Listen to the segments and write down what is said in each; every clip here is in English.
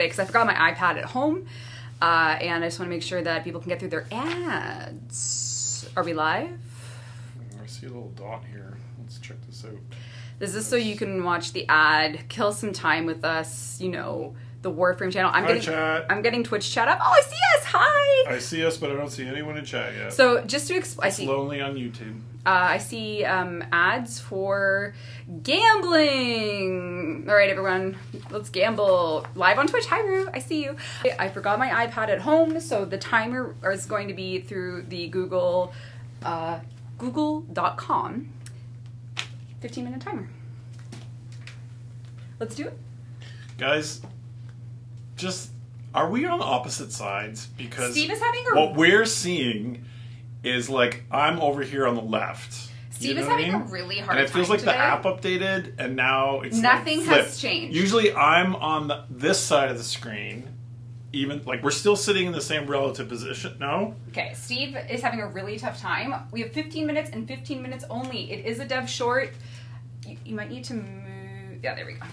because I forgot my iPad at home, and I just want to make sure that people can get through their ads. Are we live? I see a little dot here. Let's check this out. This is so you can watch the ad, kill some time with us, you know, the Warframe channel. I'm getting Twitch chat up. Oh, I see us. Hi. I see us, but I don't see anyone in chat yet. So just to explain, I see lonely on YouTube. I see ads for gambling. All right, everyone, let's gamble. Live on Twitch. Hi, Rue. I see you. I forgot my iPad at home, so the timer is going to be through the Google, google.com 15-minute timer. Let's do it. Guys, are we on opposite sides? Because Steve is having what we're seeing is like I'm over here on the left. Steve is having a really hard time. And it feels like today. the app updated and now it's nothing like has changed. Usually I'm on this side of the screen. Even like we're still sitting in the same relative position. No? Okay, Steve is having a really tough time. We have 15 minutes and 15 minutes only. It is a dev short. You might need to move. Yeah, there we go.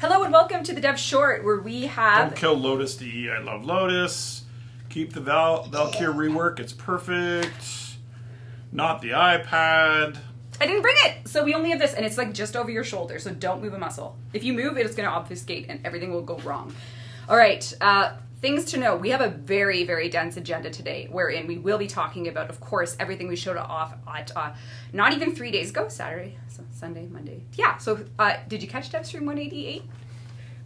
Hello and welcome to the dev short where we have... Don't kill Lotus DE. I love Lotus. Keep the Valkyr rework. It's perfect. Not the iPad. I didn't bring it! So we only have this and it's like just over your shoulder, so don't move a muscle. If you move, it's going to obfuscate and everything will go wrong. All right, things to know. We have a very, very dense agenda today, wherein we will be talking about, of course, everything we showed off at not even 3 days ago, Saturday, so Sunday, Monday. Yeah, so did you catch Devstream 188?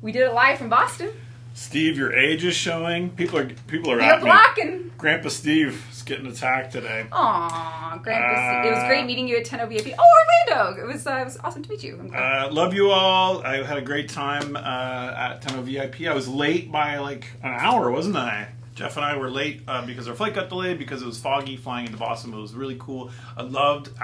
We did it live from Boston. Steve, your age is showing. People are You're at blocking. me. Grandpa Steve is getting attacked today. Aw, Grandpa Steve. It was great meeting you at 10 VIP. Oh, Orlando! It was awesome to meet you. I'm glad. Love you all. I had a great time at 10 VIP. I was late by like an hour, wasn't I? Jeff and I were late because our flight got delayed because it was foggy flying into Boston, but it was really cool. I loved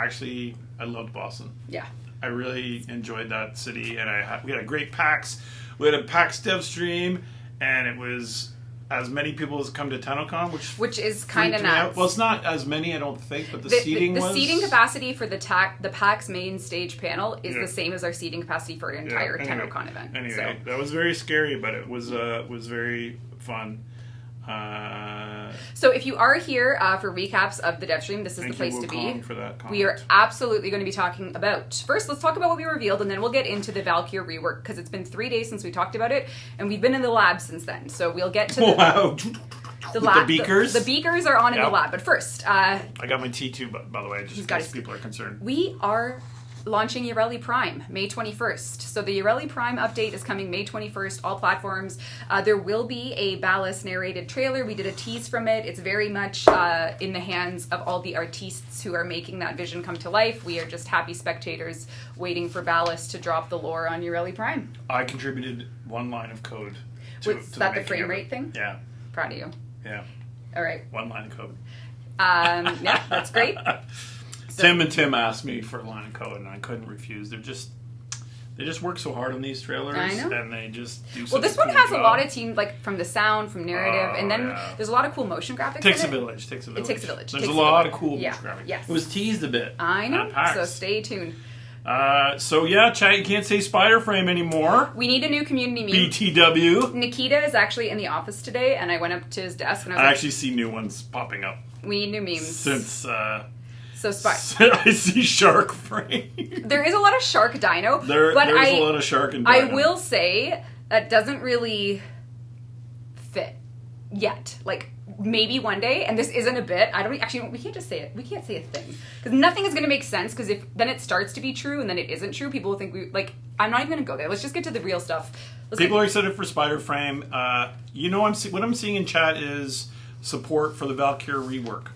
Boston. Yeah. I really enjoyed that city, and we had a great PAX. We had a PAX Devstream, and it was as many people as come to TennoCon, which is kind of nuts. Well, it's not as many, I don't think, but the seating was... The seating capacity for the PAX main stage panel is the same as our seating capacity for an entire TennoCon event. Anyway, that was very scary, but it was very fun. So if you are here for recaps of the Devstream, this is the place to be. For that comment. We are absolutely going to be talking about... First, let's talk about what we revealed, and then we'll get into the Valkyr rework, because it's been 3 days since we talked about it, and we've been in the lab since then. So we'll get to the lab. The beakers? The beakers are on in the lab, but first... I got my T2, by the way, just in case people are concerned. We are launching Yareli Prime May 21st. So the Yareli Prime update is coming May 21st, all platforms. There will be a Ballast narrated trailer. We did a tease from it. It's very much in the hands of all the artists who are making that vision come to life. We are just happy spectators waiting for Ballast to drop the lore on Yareli Prime. I contributed one line of code. Was that the frame rate thing? Yeah. Proud of you. Yeah. All right. One line of code. Yeah, that's great. Tim asked me for a line of code, and I couldn't refuse. They just work so hard on these trailers, I know. and they just do. Well, this one has a lot of team, like from the sound, from narrative, and then there's a lot of cool motion graphics. Takes a village. It takes a village. There's a lot of cool motion graphics. Yes. It was teased a bit. I know. So stay tuned. So yeah, chat. You can't say Spider Frame anymore. We need a new community meme. BTW. Nikita is actually in the office today, and I went up to his desk and I was I actually see new ones popping up. We need new memes Since. So I see Shark Frame. There is a lot of Shark Dino. There's a lot of Shark and Dino. I will say that doesn't really fit yet. Like maybe one day, and this isn't a bit. We can't just say it. We can't say a thing because nothing is going to make sense. Because if then it starts to be true and then it isn't true, people will think I'm not even going to go there. Let's just get to the real stuff. People are excited for Spider Frame. What I'm seeing in chat is support for the Valkyr rework.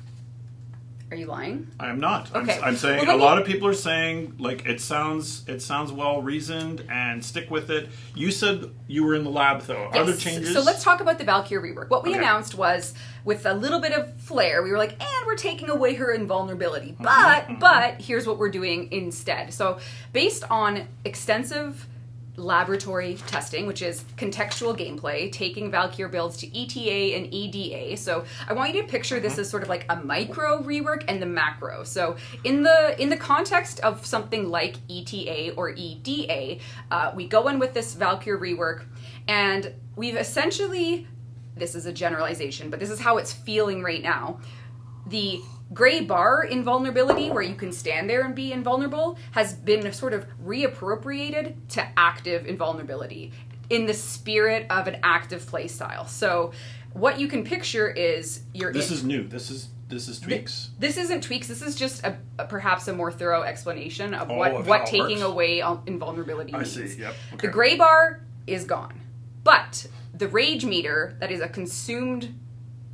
Are you lying? I am not. Okay. I'm saying a lot of people are saying like it sounds well reasoned and stick with it. You said you were in the lab though. Yes. Are there changes? So let's talk about the Valkyr rework. What we announced was with a little bit of flair, we were like, and we're taking away her invulnerability. But here's what we're doing instead. So based on extensive laboratory testing, which is contextual gameplay, taking Valkyr builds to ETA and EDA. So I want you to picture this as sort of like a micro rework and the macro. So in the context of something like ETA or EDA, we go in with this Valkyr rework, And we've essentially, this is a generalization, but this is how it's feeling right now. The gray bar invulnerability, where you can stand there and be invulnerable, has been sort of reappropriated to active invulnerability in the spirit of an active play style. So what you can picture is This is new. This is tweaks. This isn't tweaks. This is just perhaps a more thorough explanation of Of what how it taking works. away invulnerability I means. see. Yep. Okay. The gray bar is gone, but the rage meter, that is a consumed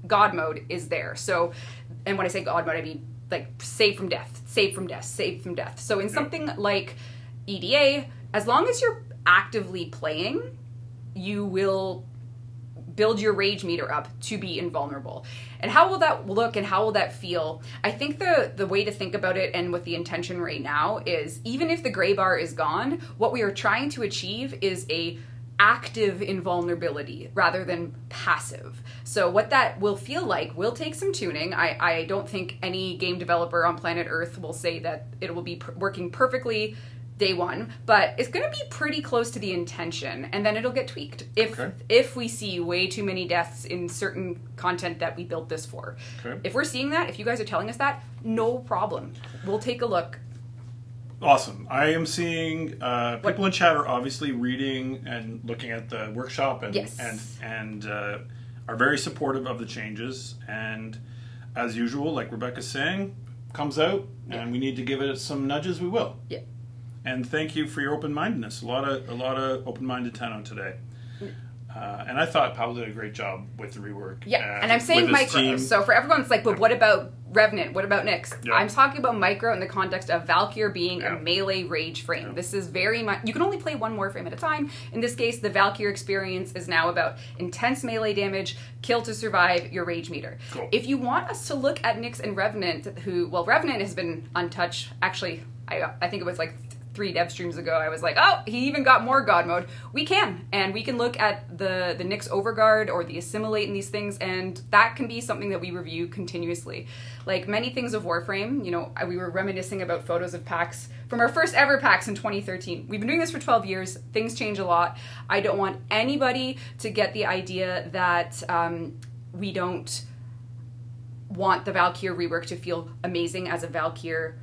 god mode, is there. So, and when I say god mode, I mean like save from death, save from death, save from death. So in something like EDA, as long as you're actively playing, you will build your rage meter up to be invulnerable. And how will that look and how will that feel? I think the way to think about it, and with the intention right now, is even if the gray bar is gone, what we are trying to achieve is a active invulnerability rather than passive. So what that will feel like will take some tuning. I don't think any game developer on planet Earth will say that it will be working perfectly day one, but it's going to be pretty close to the intention, and then it'll get tweaked if we see way too many deaths in certain content that we built this for. Okay. If we're seeing that, if you guys are telling us that, no problem. We'll take a look. Awesome. I am seeing people in chat are obviously reading and looking at the workshop and Yes. and are very supportive of the changes. And as usual, like Rebecca's saying, comes out and we need to give it some nudges, we will. Yeah. And thank you for your open-mindedness. A lot of open-minded Tenno today. And I thought Paul did a great job with the rework. Yeah, and I'm saying with his micro. team. So for everyone, it's like, but what about Revenant? What about Nyx? Yeah. I'm talking about micro in the context of Valkyr being Yeah. a melee rage frame. Yeah. This is very much, you can only play one Warframe at a time. In this case, the Valkyr experience is now about intense melee damage, kill to survive, your rage meter. Cool. If you want us to look at Nyx and Revenant, Revenant has been untouched. Actually, I think it was like 3 dev streams ago, I was like, oh, he even got more god mode. We can, and we can look at the Nyx Overguard or the Assimilate in these things, and that can be something that we review continuously. Like many things of Warframe, we were reminiscing about photos of PAX from our first ever PAX in 2013. We've been doing this for 12 years. Things change a lot. I don't want anybody to get the idea that we don't want the Valkyr rework to feel amazing as a Valkyr.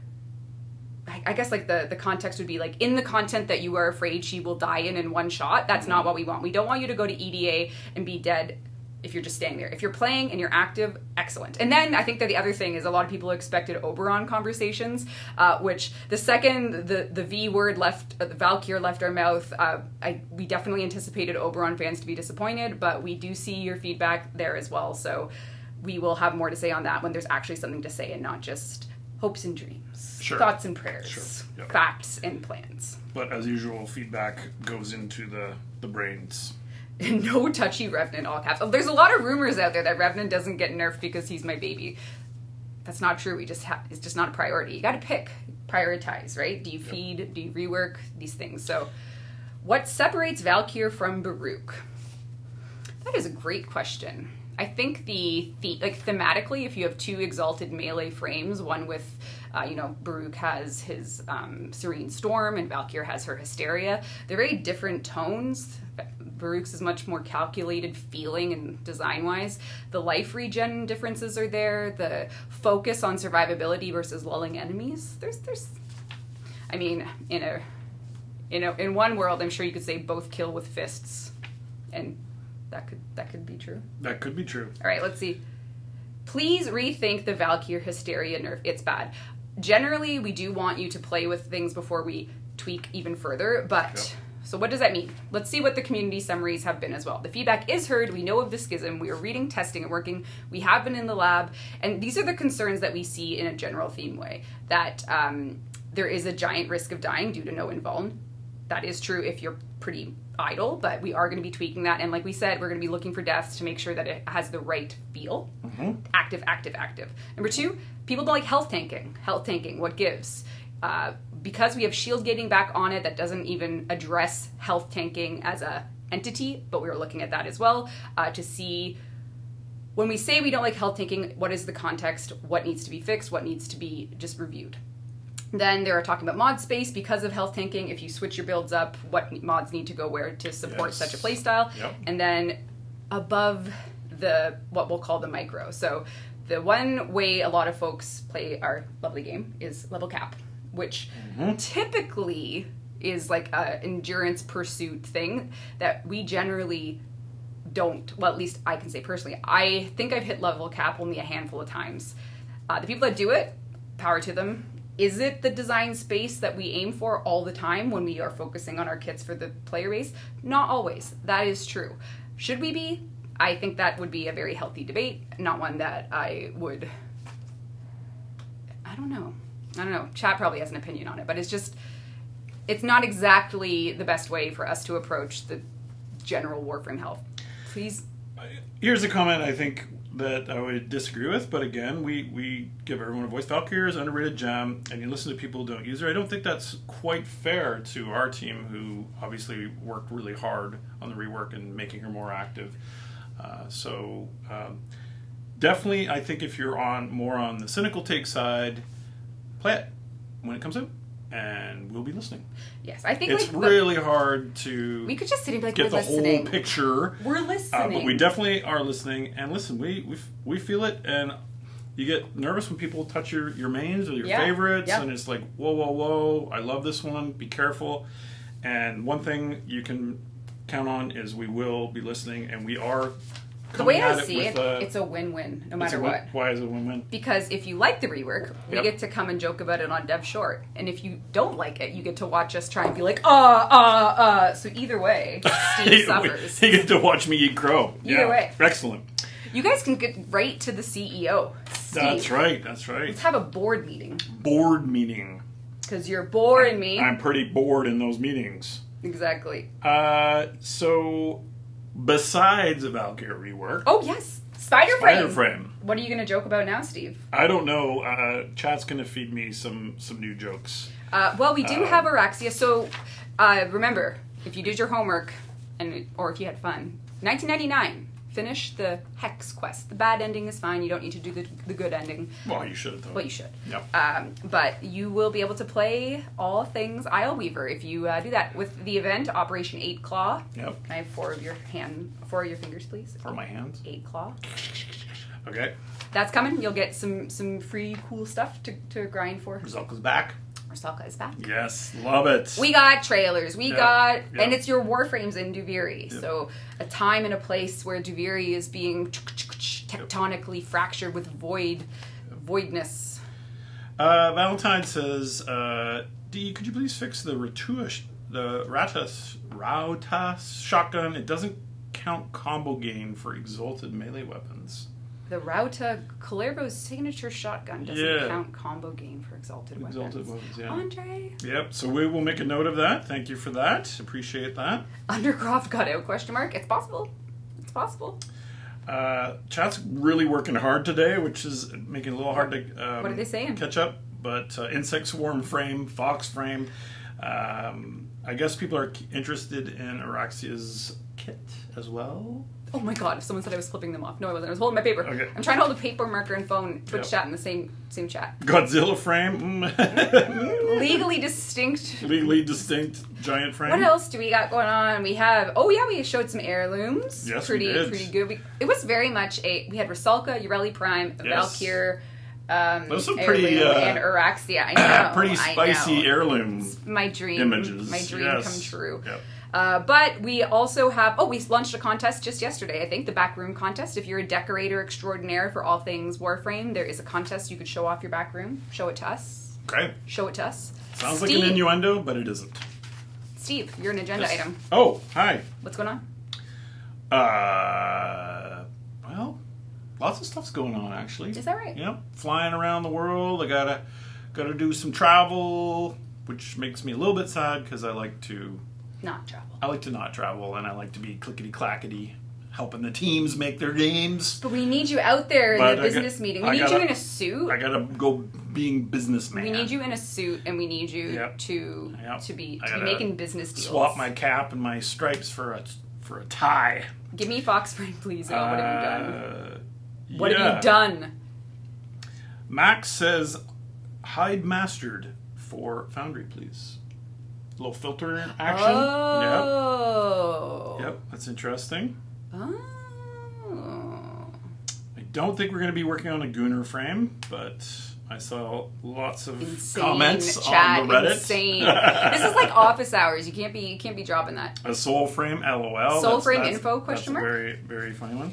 I guess like the context would be like, in the content that you are afraid she will die in one shot. That's not what we want. We don't want you to go to EDA and be dead if you're just staying there. If you're playing and you're active, excellent. And then I think that the other thing is a lot of people expected Oberon conversations, which the second the V word left, the Valkyr left our mouth, we definitely anticipated Oberon fans to be disappointed, but we do see your feedback there as well. So we will have more to say on that when there's actually something to say and not just hopes and dreams, thoughts and prayers, facts and plans. But as usual, feedback goes into the brains. No touchy Revenant, all caps. There's a lot of rumors out there that Revenant doesn't get nerfed because he's my baby. That's not true. It's just not a priority. You got to pick, prioritize, right? Do you feed? Do you rework? These things. So, what separates Valkyr from Baruch? That is a great question. I think thematically, if you have 2 exalted melee frames, one with, Baruch has his Serene Storm and Valkyr has her Hysteria, they're very different tones. Baruch's is much more calculated feeling and design-wise. The life regen differences are there. The focus on survivability versus lulling enemies. I mean, in one world, I'm sure you could say both kill with fists, and that could be true. That could be true. All right, let's see. Please rethink the Valkyr Hysteria nerf. It's bad. Generally, we do want you to play with things before we tweak even further, but... So what does that mean? Let's see what the community summaries have been as well. The feedback is heard. We know of the schism. We are reading, testing, and working. We have been in the lab. And these are the concerns that we see in a general theme way. That there is a giant risk of dying due to no invuln. That is true if you're pretty idle, but we are going to be tweaking that. And like we said, we're going to be looking for deaths to make sure that it has the right feel. Mm-hmm. Active, active, active. Number 2, people don't like health tanking. Health tanking, what gives? Because we have shield gating back on it, that doesn't even address health tanking as a entity, but we were looking at that as well to see, when we say we don't like health tanking, what is the context, what needs to be fixed, what needs to be just reviewed. Then they're talking about mod space because of health tanking. If you switch your builds up, what mods need to go where to support such a playstyle. Yep. And then above the what we'll call the micro. So the one way a lot of folks play our lovely game is level cap, which typically is like a endurance pursuit thing that we generally don't. Well, at least I can say personally, I think I've hit level cap only a handful of times. The people that do it, power to them. Is it the design space that we aim for all the time when we are focusing on our kits for the player base? Not always. That is true. Should we be? I think that would be a very healthy debate, not one that I would... I don't know. Chat probably has an opinion on it, but it's not exactly the best way for us to approach the general Warframe health. Please. Here's a comment I think that I would disagree with, but again, we give everyone a voice. Valkyr is an underrated gem, and you listen to people who don't use her. I don't think that's quite fair to our team, who obviously worked really hard on the rework and making her more active. Definitely, I think if you're more on the cynical take side, play it when it comes out, and we'll be listening. Yes, I think it's really hard to. We could just sit and be like, get we're the listening. whole picture. We're listening, but we definitely are listening. And listen, we feel it, and you get nervous when people touch your mains or your favorites, and it's like, whoa, I love this one. Be careful. And one thing you can count on is we will be listening, and we are. The way I see it, it's a win-win, no matter what. Why is it a win-win? Because if you like the rework, we get to come and joke about it on Devshort. And if you don't like it, you get to watch us try and be like, So either way, Steve suffers. You get to watch me eat crow. Either way. Excellent. You guys can get right to the CEO. Steve. That's right. Let's have a board meeting. Board meeting. Because you're boring me. I'm pretty bored in those meetings. Exactly. So... Besides a Valkyr rework... Oh, yes. Spider-Frame. What are you going to joke about now, Steve? I don't know. Chat's going to feed me some new jokes. Well, we do have Araxia. So, remember, if you did your homework, or if you had fun, 1999, finish the Hex quest. The bad ending is fine. You don't need to do the good ending. Well, you should, though. Well, you should. Yep. But you will be able to play all things Isle Weaver if you do that. With the event, Operation 8 Claw. Yep. Can I have four of your fingers, please? For my hands? 8 Claw. Okay. That's coming. You'll get some free cool stuff to grind for. Rizalka's back. Ursalka is back. Yes, love it. We got trailers. And it's your Warframes in Duviri. Yep. So a time and a place where Duviri is being tectonically fractured with voidness. Valentine says, could you please fix the Rautas shotgun? It doesn't count combo gain for exalted melee weapons. The Rauta Kalervo's signature shotgun doesn't count combo gain for exalted weapons. Exalted weapons, yeah. Andre? Yep, so we will make a note of that. Thank you for that. Appreciate that. Undercroft got out, question mark. It's possible. It's possible. Chat's really working hard today, which is making it a little hard to what are they saying? Catch up. But Insect Swarm Frame, Fox Frame. I guess people are interested in Araxia's kit as well. Oh my god, if someone said I was flipping them off. No, I wasn't. I was holding my paper. Okay. I'm trying to hold a paper marker and phone Twitch chat in the same chat. Godzilla frame. Legally distinct. Legally distinct giant frame. What else do we got going on? We have... Oh yeah, we showed some heirlooms. Yes, pretty, we did. Pretty good. It was very much we had Rusalka, Ureli Prime, Valkyr, those are pretty... and Araxia. I know. Pretty spicy heirloom my dream. images. My dream come true. Yep. But we also have... Oh, we launched a contest just yesterday, I think. The Backroom Contest. If you're a decorator extraordinaire for all things Warframe, there is a contest. You could show off your back room. Show it to us. Okay. Show it to us. Sounds like an innuendo, but it isn't. Steve, you're an agenda item. Oh, hi. What's going on? Well, lots of stuff's going on, actually. Is that right? Yep. Flying around the world. I gotta do some travel, which makes me a little bit sad because I like to... Not travel. I like to not travel, and I like to be clickety-clackety, helping the teams make their games. But we need you out there in the business meeting. We need you in a suit. I gotta go being businessman. We need you in a suit, and we need you to be making business deals. Swap my cap and my stripes for a tie. Give me Fox Frame, please. What have you done? What have you done? Max says, Hide Mastered for Foundry, please. A little filter action. Oh. Yep, that's interesting. Oh. I don't think we're going to be working on a Gunner frame, but I saw lots of Insane comments chat, on the Reddit. Insane. This is like office hours. You can't be dropping that. A soul frame, LOL. Soul frame info, question mark? That's a very, very funny one.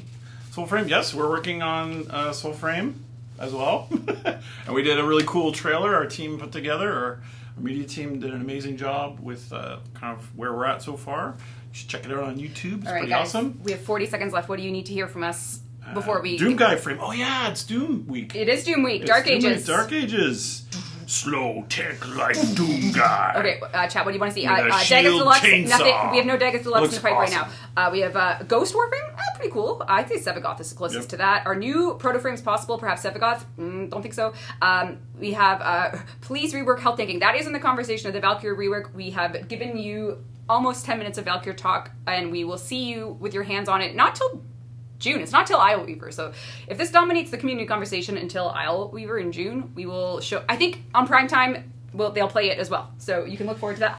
Soul frame, yes, we're working on Soul frame as well. And we did a really cool trailer our team put together. Our media team did an amazing job with kind of where we're at so far. You should check it out on YouTube. It's pretty guys, awesome. We have 40 seconds left. What do you need to hear from us before we... Doom Guy frame. Oh yeah, it's Doom Week. It is Doom Week. It's Dark Doom Ages. Week. Dark Ages. Slow tech like Doom Guy. Okay, chat, what do you want to see? With a Daggers shield Deluxe. chainsaw. Nothing. We have no Daggers Deluxe Looks in the pipe awesome. right now. We have Ghost Warframe. Pretty cool. I think Sevagoth is the closest to that. Our new Proto Frames possible, perhaps Sevagoth. Don't think so. We have Please Rework Health Tanking. That is in the conversation of the Valkyr rework. We have given you almost 10 minutes of Valkyr talk, and we will see you with your hands on it. Not till June. It's not till Isle Weaver. So if this dominates the community conversation until Isle Weaver in June, we will show. I think on prime time, they'll play it as well. So you can look forward to that.